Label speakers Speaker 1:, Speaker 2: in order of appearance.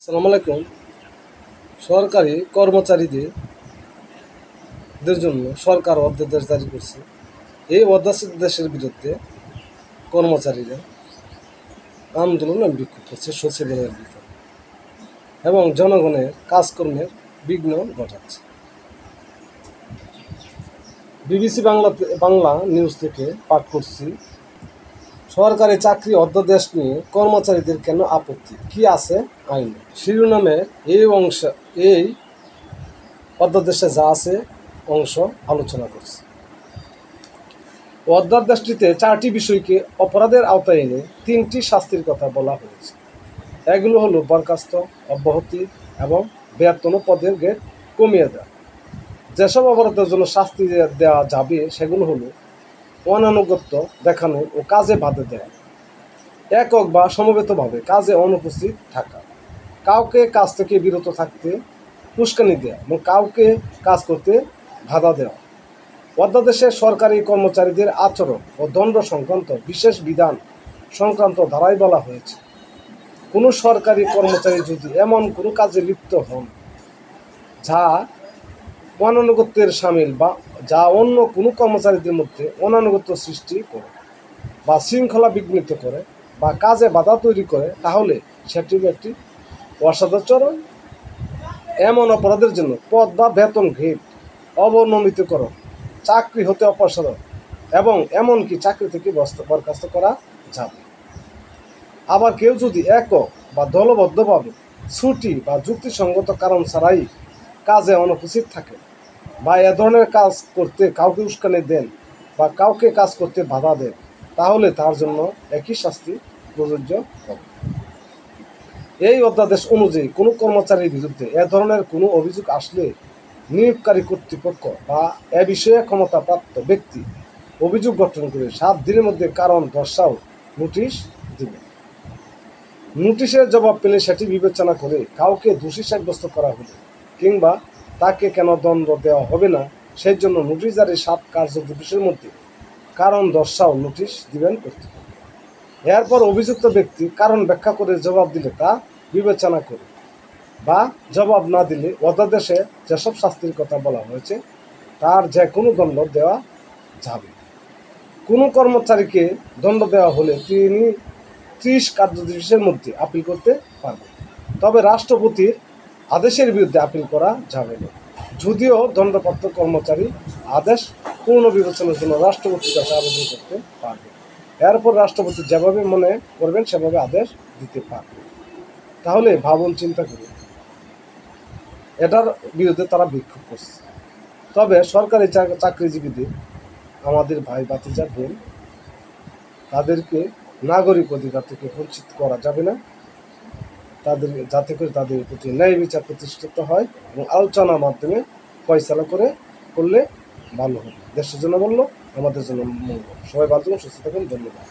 Speaker 1: আসসালামু আলাইকুম। সরকারি কর্মচারীদের জন্য সরকার অধ্যাদেশ জারি করছে। এই অধ্যাদেশের বিরুদ্ধে কর্মচারীরা আন্দোলন এবং বিক্ষোভ করছে সচিবালয়ের ভিতরে এবং জনগণের কাজকর্মের বিঘ্ন ঘটাচ্ছে। বিবিসি বাংলা নিউজ থেকে পাঠ করছি। সরকারি চাকরি অধ্যাদেশ নিয়ে কর্মচারীদের কেন আপত্তি, কি আছে আইনে? শিরোনামে এই অধ্যাদেশে যা আছে অংশ আলোচনা করছে। অধ্যাদেশটিতে 4টি বিষয়কে অপরাধের আওতায় এনে 3টি শাস্তির কথা বলা হয়েছে। এগুলো হলো বরখাস্ত, অব্যাহতি এবং বেতন ও পদের গ্রেড কমিয়ে দেওয়া। যেসব অপরাধের জন্য শাস্তি দেওয়া যাবে সেগুলো হলো অনানুগত্য দেখানো ও কাজে বাধা দেওয়া, একক বা সমবেতভাবে কাজে অনুপস্থিত থাকা, কাউকে কাজ থেকে বিরত থাকতে উস্কানি দেওয়া এবং কাউকে কাজ করতে বাধা দেওয়া। অধ্যাদেশে সরকারি কর্মচারীদের আচরণ ও দণ্ড সংক্রান্ত বিশেষ বিধান সংক্রান্ত ধারায় বলা হয়েছে, কোনো সরকারি কর্মচারী যদি এমন কোনো কাজে লিপ্ত হন যা অনানুগত্যের সামিল বা যা অন্য কোনো কর্মচারীদের মধ্যে অনানুগত্য সৃষ্টি করে বা শৃঙ্খলা বিঘ্নিত করে বা কাজে বাধা তৈরি করে, তাহলে সেটি একটি অসদাচরণ। এমন অপরাধের জন্য পদ বা বেতন গ্রেড অবনমিতকরণ, চাকরি হতে অপসারণ এবং এমনকি চাকরি থেকে বরখাস্ত করা যাবে। আবার কেউ যদি একক বা দলবদ্ধভাবে ছুটি বা যুক্তিসঙ্গত কারণ ছাড়াই কাজে অনুপস্থিত থাকে বা এ ধরনের কাজ করতে কাউকে উস্কানি দেন বা কাউকে কাজ করতে বাধা দেন, তাহলে তার জন্য একই শাস্তি প্রযোজ্য হবে। এই অধ্যাদেশ অনুযায়ী কোনো কর্মচারীর বিরুদ্ধে এ ধরনের কোনো অভিযোগ আসলে নিয়োগকারী কর্তৃপক্ষ বা এ বিষয়ে ক্ষমতাপ্রাপ্ত ব্যক্তি অভিযোগ গঠন করে 7 দিনের মধ্যে কারণ দর্শাও নোটিশ দেবে। নোটিশের জবাব পেলে সেটি বিবেচনা করে কাউকে দোষী সাব্যস্ত করা হলে কিংবা তাকে কেন দণ্ড দেওয়া হবে না সেই জন্য নোটিশ জারির 7 কার্যদিবসের মধ্যে কারণ দর্শাও নোটিশ দিবেন কর্তৃপক্ষ। এরপর অভিযুক্ত ব্যক্তি কারণ ব্যাখ্যা করে জবাব দিলে তা বিবেচনা করে বা জবাব না দিলে অধ্যাদেশে যেসব শাস্তির কথা বলা হয়েছে তার যে কোনো দণ্ড দেওয়া যাবে। কোনো কর্মচারীকে দণ্ড দেওয়া হলে তিনি 30 কার্যদিবসের মধ্যে আপিল করতে পারবেন, তবে রাষ্ট্রপতির আদেশের বিরুদ্ধে আপিল করা যাবে না। যদিও দণ্ডপ্রাপ্ত কর্মচারী আদেশ পূর্ণ বিবেচনার জন্য রাষ্ট্রপতির কাছে আবেদন করতে পারবে। এরপর রাষ্ট্রপতি যেভাবে মনে করবেন সেভাবে আদেশ দিতে পারবে। তাহলে ভাবুন, চিন্তা করুন, এটার বিরুদ্ধে তারা বিক্ষোভ করছে। তবে সরকারি চাকরিজীবীদের, আমাদের ভাই ভাতিজা বোন, তাদেরকে নাগরিক অধিকার থেকে বঞ্চিত করা যাবে না। তাদের যাতে করে তাদের প্রতি ন্যায় বিচার প্রতিষ্ঠিত হয় এবং আলোচনার মাধ্যমে ফয়সালা করলে ভালো হবে। দেশের জন্য বললো, আমাদের জন্য মঙ্গল। সবাই ভালো থাকুন, সুস্থ থাকুন। ধন্যবাদ।